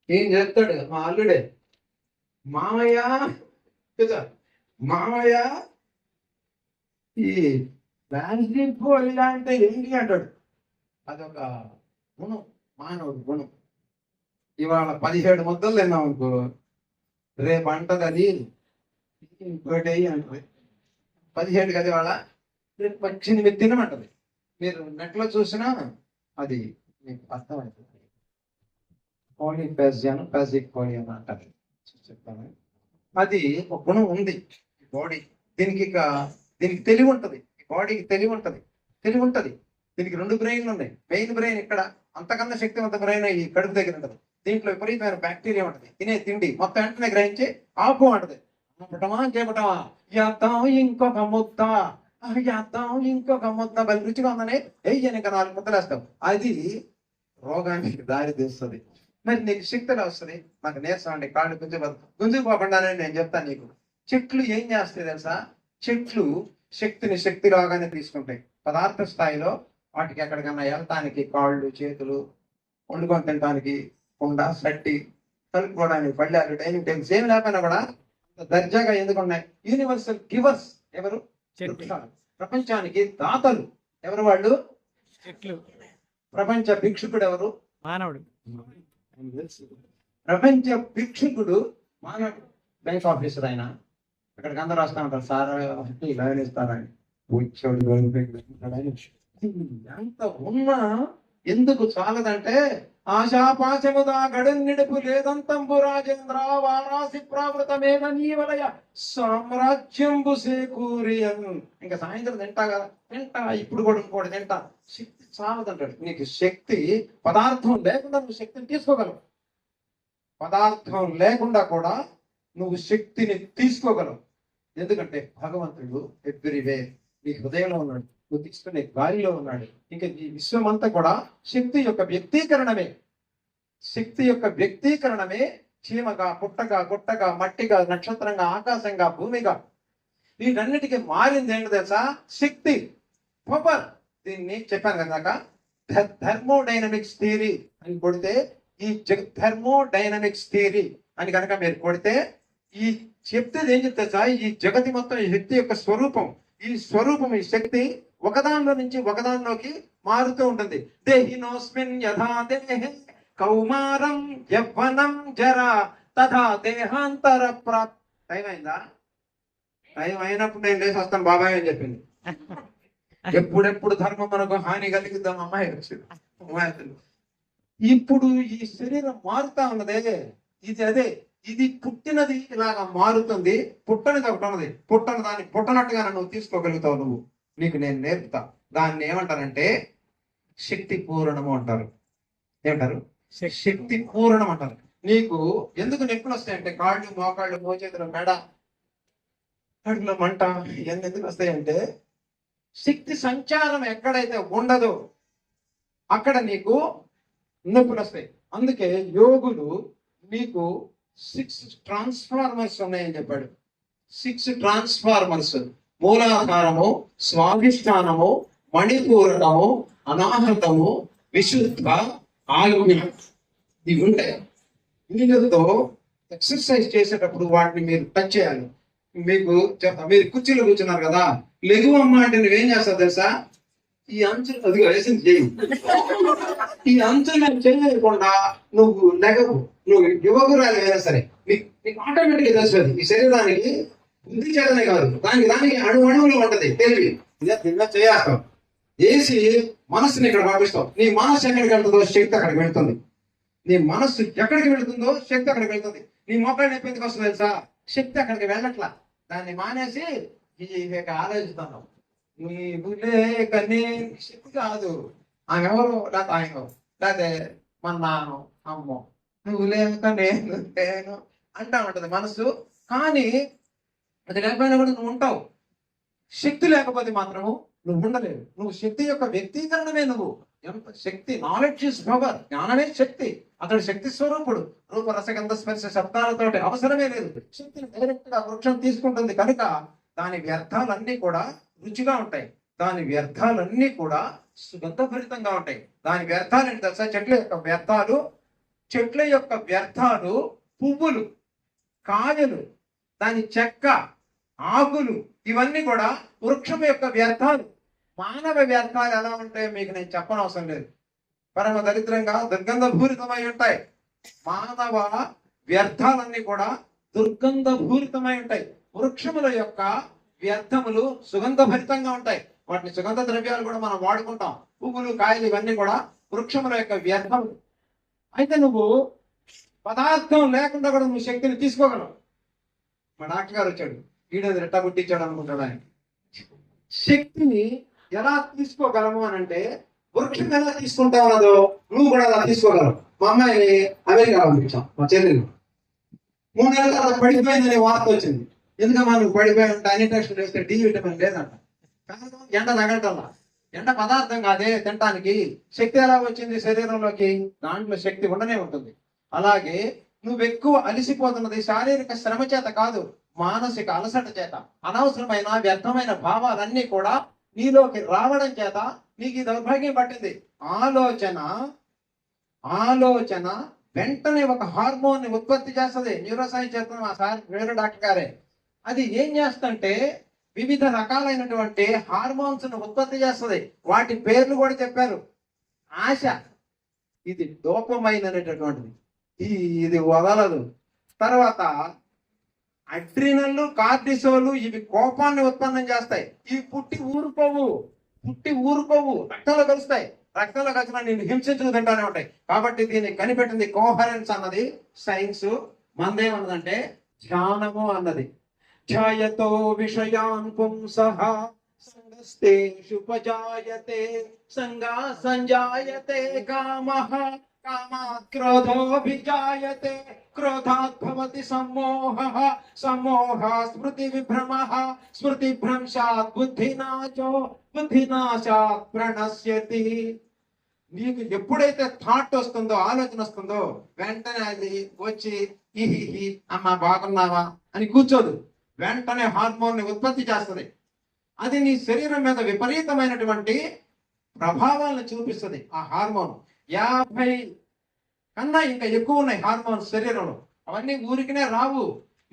ఏం చెప్తాడు మా అల్లుడే, మామయ్య ఈ వ్యాక్సిన్ పోలియా అంటే ఏంటి అంటాడు. అదొక గుణం, మానవుడు గుణం. ఇవాళ 17 ముద్దలు తిన్నాం అనుకో, రేపు అంటది అది ఇంకోటి అంటది. 17 కదా ఇవాళ, రేపు 18 తినమంటది. మీరు నెట్లో చూసినా అది మీకు అర్థమవుతుంది. పాలిఫేజియన్ పాజిక్పోలియన్ అంటారు. చెప్తాను. అది ఒక గుణం ఉంది బాడీ. దీనికి తెలివి ఉంటుంది. బాడీకి తెలివి ఉంటుంది. దీనికి 2 బ్రెయిన్లు ఉన్నాయి. మెయిన్ బ్రెయిన్ ఇక్కడ, అంతకన్నా శక్తివంత బ్రెయిన్ ఈ కడుపు దగ్గర ఉంటుంది. దీంట్లో విపరీతమైన బ్యాక్టీరియా ఉంటుంది. తినే తిండి మొత్తం వెంటనే గ్రహించి ఆపు అంటది. చేపటమా యాద్దాం ఇంకొక ముద్ద బలి రుచిగా ఉందని వెయ్యని 4 ముద్దలు వేస్తాం. అది రోగానికి దారి తీస్తుంది. మరి నీకు శక్తి ఎలా వస్తుంది? నాకు నీరసం అండి, కాళ్ళు గుంజుకుపోకుండానే నేను చెప్తాను నీకు. చెట్లు ఏం చేస్తాయి తెలుసా? చెట్లు శక్తి లాగానే తీసుకుంటాయి. పదార్థ స్థాయిలో వాటికి ఎక్కడికన్నా వెళ్తానికి కాళ్ళు చేతులు, వండుకొని తినడానికి కుండ సట్టి, కలుపుకోవడానికి పళ్ళాలు, డైనింగ్ టేబుల్స్ ఏమి లేకపోయినా కూడా దర్జాగా ఎందుకున్నాయి. యూనివర్సల్ గివర్స్ ఎవరు? ప్రపంచానికి దాతలు ఎవరు? వాళ్ళు చెట్లు. ప్రపంచ భిక్షుకుడు ఎవరు? మానవుడు. ప్రపంచ భిక్షుకుడు మానవుడు. బ్యాంక్ ఆఫీసర్ ఆయన. ఇక్కడికి అందరూ వస్తా ఉంటారు, సార్ లైన్ ఇస్తారని. ఎంత ఉన్నా ఎందుకు చాలదంటే ఆశాపాశముదా గడున్నిడుపు లేదంతంబు రాజేంద్ర వారాసి ప్రావృతమేద నీవలయ సామ్రాజ్యంబు సేకూరియన్. ఇంకా సాయంత్రం తింటా ఇప్పుడు కూడా ఇంకోటి తింటా. శక్తి చాలదంటాడు. నీకు శక్తి పదార్థం లేకుండా నువ్వు శక్తిని తీసుకోగలవు. పదార్థం లేకుండా కూడా నువ్వు శక్తిని తీసుకోగలవు. ఎందుకంటే భగవంతుడు ఎవ్రీవే నీ హృదయంలో ఉన్నాడు, నువ్వు తీసుకునే గాలిలో ఉన్నాడు. ఇంకా ఈ విశ్వం అంతా కూడా శక్తి యొక్క వ్యక్తీకరణమే. చీమగా, పుట్టగా, గుట్టగా, మట్టిగా, నక్షత్రంగా, ఆకాశంగా, భూమిగా, వీటన్నిటికీ మారింది ఏంటి తెలుసా? శక్తి, పవర్. దీన్ని చెప్పాను కదా, థర్మోడైనమిక్స్ థియరీ అని కొడితే, ఈ థర్మోడైనమిక్స్ థియరీ అని కనుక మీరు కొడితే, ఈ చెప్తేది ఏం చెప్తే సార్, ఈ జగతి మొత్తం ఈ శక్తి యొక్క స్వరూపం. ఈ శక్తి ఒకదానిలో నుంచి ఒకదానిలోకి మారుతూ ఉంటుంది. దేహినోస్మిన్ యథా దేహే కౌమారం యవ్వనం జరా తథా దేహాంతర ప్రాప్తి. టైం అయిందా? టైం అయినప్పుడు నేను లేచి వస్తాను బాబాయ్ అని చెప్పింది. ఎప్పుడెప్పుడు ధర్మం మనకు హాని కలిగిద్దాం అమ్మాయి వచ్చింది. ఇప్పుడు ఈ శరీరం మారుతా ఉన్నదే, ఇది పుట్టినది ఇలాగా మారుతుంది. పుట్టనిది ఒకటి ఉన్నది. పుట్టని దాన్ని పుట్టనట్టుగా నువ్వు తీసుకోగలుగుతావు. నీకు నేను నేర్పుతా. దాన్ని ఏమంటారంటే శక్తి పూరణము అంటారు. ఏమంటారు? శక్తి పూరణం అంటారు. నీకు ఎందుకు నొప్పులు వస్తాయంటే కాళ్ళు, మోకాళ్ళు, మోచేతులు, మెడ, కడుపులో మంట ఇవన్నీ ఎందుకు వస్తాయంటే శక్తి సంచారం ఎక్కడైతే ఉండదో అక్కడ నీకు నొప్పులు వస్తాయి. అందుకే యోగులు నీకు 6 ట్రాన్స్ఫార్మర్స్ ఉన్నాయని చెప్పాడు. 6 ట్రాన్స్ఫార్మర్స్: మూలాధారము, స్వాధిష్టానము, మణిపూరకము, అనాహతము, విశుద్ధ, ఆయుర్వేద. ఇవి ఉంటాయి. వీళ్ళతో ఎక్సర్సైజ్ చేసేటప్పుడు వాటిని మీరు టచ్ చేయాలి. మీరు కుర్చీలో కూర్చున్నారు కదా, లెగువమ్మ అంటే నువ్వేం చేస్తావు తెలుసా? ఈ అంచులు అదిగా వేసింది చేయి. ఈ అంచులు చేయకుండా నువ్వు లెగవు. నువ్వు యువకురాలు అయినా సరే నీకు ఆటోమేటిక్గా తెలుస్తుంది. ఈ శరీరానికి బుద్ధి చేతనే కాదు, దానికి అణువులో ఉంటది తెలివి. చేస్తావు వేసి మనస్సుని ఇక్కడ పంపిస్తావు. నీ మనస్సు ఎక్కడికి వెళ్తుందో శక్తి అక్కడికి వెళ్తుంది. నీ మనస్సు ఎక్కడికి వెళుతుందో శక్తి అక్కడికి వెళ్తుంది. నీ మొక్కలు నొప్పి ఎందుకు వస్తుంది తెలుసా? శక్తి అక్కడికి వెళ్ళట్లా. దాన్ని మానేసి ఆలోచిస్తున్నావు. నీవు లేక నేను శక్తి కాదు. ఆమె ఎవరు? లేకపోతే ఆయన లేకపోతే మన నాన్న, అమ్మో. నువ్వు లేక నేను అంటా ఉంటది మనసు. కానీ అది లేకపోయినా కూడా నువ్వు ఉంటావు. శక్తి లేకపోతే మాత్రము నువ్వు ఉండలేవు. నువ్వు శక్తి యొక్క వ్యక్తీకరణమే. నువ్వు ఎంత శక్తి, నాలెడ్జ్ ఇస్ పవర్. జ్ఞానమే శక్తి. అతడు శక్తి స్వరూపుడు. రూప రసగంధ స్పర్శ శబ్దాలతో అవసరమే లేదు. శక్తిని డైరెక్ట్ గా వృక్షం తీసుకుంటుంది కనుక దాని వ్యర్థాలన్నీ కూడా రుచిగా ఉంటాయి. దాని వ్యర్థాలన్నీ కూడా సుగంధభరితంగా ఉంటాయి. దాని వ్యర్థాలు ఏంటి తెలుసా? చెట్ల యొక్క వ్యర్థాలు పువ్వులు, కాయలు, దాని చెక్క, ఆకులు, ఇవన్నీ కూడా వృక్షం యొక్క వ్యర్థాలు. మానవ వ్యర్థాలు ఎలా ఉంటాయో మీకు నేను చెప్పనవసరం లేదు. పరమ దరిద్రంగా దుర్గంధభూరితమై ఉంటాయి. మానవ వ్యర్థాలన్నీ కూడా దుర్గంధభూరితమై ఉంటాయి. వృక్షముల యొక్క వ్యర్థములు సుగంధభరితంగా ఉంటాయి. వాటిని సుగంధ ద్రవ్యాలు కూడా మనం వాడుకుంటాం. పువ్వులు, కాయలు ఇవన్నీ కూడా వృక్షముల యొక్క వ్యర్థం. అయితే నువ్వు పదార్థం లేకుండా కూడా నువ్వు శక్తిని తీసుకోగలవు. మా డాక్టర్ గారు వచ్చాడు, వీడేది రెట్టా పుట్టించాడు అనుకుంటాడు ఆయన. శక్తిని ఎలా తీసుకోగలము అని అంటే, వృక్షం ఎలా తీసుకుంటావు అన్నదో నువ్వు కూడా అలా తీసుకోగలవు. మా అమ్మాయిని అమెరికా పంపించాం, మా చెల్లెలు. 3 నెలల తర్వాత పడిపోయిందనే వార్త వచ్చింది. ఎందుకమ్మా నువ్వు పడిపోయి ఉంటే అన్ని టెస్టులు చేస్తే డి విటమిన్ లేదంట. కారణం ఎండ తగలటల్లా. ఎండ పదార్థం కాదే తినటానికి. శక్తి ఎలా వచ్చింది శరీరంలోకి? దాంట్లో శక్తి ఉండనే ఉంటుంది. అలాగే నువ్వు ఎక్కువ అలసిపోతున్నది శారీరక శ్రమ చేత కాదు, మానసిక అలసట చేత. అనవసరమైన వ్యర్థమైన భావాలన్నీ కూడా నీలోకి రావడం చేత నీకు ఈ దౌర్భాగ్యం పట్టింది. ఆలోచన వెంటనే ఒక హార్మోన్ ని ఉత్పత్తి చేస్తుంది. న్యూరోసైన్స్ చేస్తున్న మా సార్ వేరే డాక్టర్ గారే. అది ఏం చేస్తుంటే వివిధ రకాలైనటువంటి హార్మోన్స్ ను ఉత్పత్తి చేస్తుంది. వాటి పేర్లు కూడా చెప్పారు. ఆశ, ఇది డోపమైన్ అనేటటువంటిది, ఇది వదలదు. తర్వాత అడ్రినల్, కార్టిసోలు, ఇవి కోపాన్ని ఉత్పన్నం చేస్తాయి. ఇవి పుట్టి ఊరుకోవు, రక్తంలో కలుస్తాయి. రక్తంలో కలిసిన నేను హింసించుకు తింటానే ఉంటాయి. కాబట్టి దీన్ని కనిపెట్టింది కోహరెన్స్ అన్నది సైన్స్. మందేమన్నదంటే ధ్యానము అన్నది. ధ్యాయతో విషయాన్ పుంసః సంగస్తేషుపజాయతే సంగా సంజాయతే కామః కామాత్ క్రోధోభిజాయతే క్రోధాత్ భవతి సమ్మోహః సమ్మోహాత్ స్మృతి విభ్రమః స్మృతి భ్రంశాత్ బుద్ధినాశాత్ ప్రణశ్యతి. నీకు ఎప్పుడైతే థాట్ వస్తుందో, ఆలోచన వస్తుందో, వెంటనే అది వచ్చి ఈ అమ్మా బాగున్నావా అని కూర్చోదు. వెంటనే హార్మోన్ ని ఉత్పత్తి చేస్తుంది. అది నీ శరీరం మీద విపరీతమైనటువంటి ప్రభావాలను చూపిస్తుంది. ఆ హార్మోన్ 50 కన్నా ఇంకా ఎక్కువ ఉన్నాయి హార్మోన్స్ శరీరంలో. అవన్నీ ఊరికినే రావు,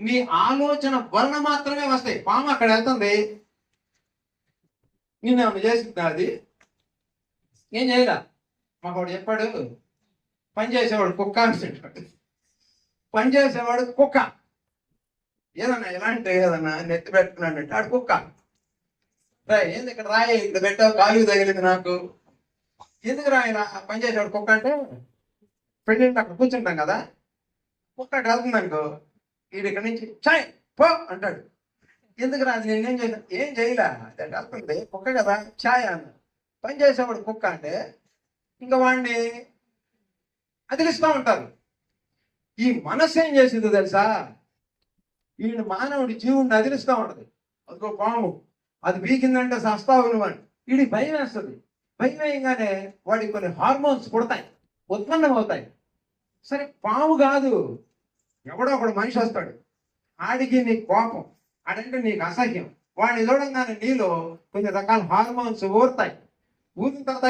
నీ ఆలోచన వలన మాత్రమే వస్తాయి. పాము అక్కడ వెళ్తుంది, నేను చేసింది అది ఏం చేయరా. మాకు చెప్పాడు, పని చేసేవాడు కుక్క అని. పని చేసేవాడు కుక్క. ఏదన్నా ఎలాంటి ఏదన్నా నెత్తి పెట్టుకున్నాడంటే ఆడు కుక్క. ఏంది ఇక్కడ రాయి, ఇక్కడ పెట్టావు, కాలు తగిలింది నాకు. ఎందుకు రాయినా పని చేసేవాడు కుక్క అంటే, పెళ్ళింటి అక్కడ కూర్చుంటాం కదా, కుక్క అక్కడ వెళ్తుంది అనుకో, వీడు ఇక్కడ నుంచి చాయ్ పో అంటాడు. ఎందుకు రాదు, నేనేం చేశాను, ఏం చేయలే, వెళ్తుంది కుక్క కదా ఛాయ్ అన్న. పని చేసేవాడు కుక్క అంటే ఇంకా వాడిని అదిలిస్తూ ఉంటారు. ఈ మనసు ఏం చేసిందో తెలుసా, వీడు మానవుడి జీవుడిని అదిలిస్తూ ఉంటది. అదిగో పాము, అది బీకిందంటే సస్తావు నువ్వని వీడికి భయం వేస్తుంది. భయం వేయగానే వాడికి కొన్ని హార్మోన్స్ పుడతాయి, ఉత్పన్నం అవుతాయి. సరే పాము కాదు, ఎవడో ఒకడు మనిషి వస్తాడు, ఆడికి నీకు కోపం, ఆడంటే నీకు అసహ్యం. వాడిని చూడంగానే నీలో కొన్ని రకాల హార్మోన్స్ ఊరుతాయి. ఊరిన తర్వాత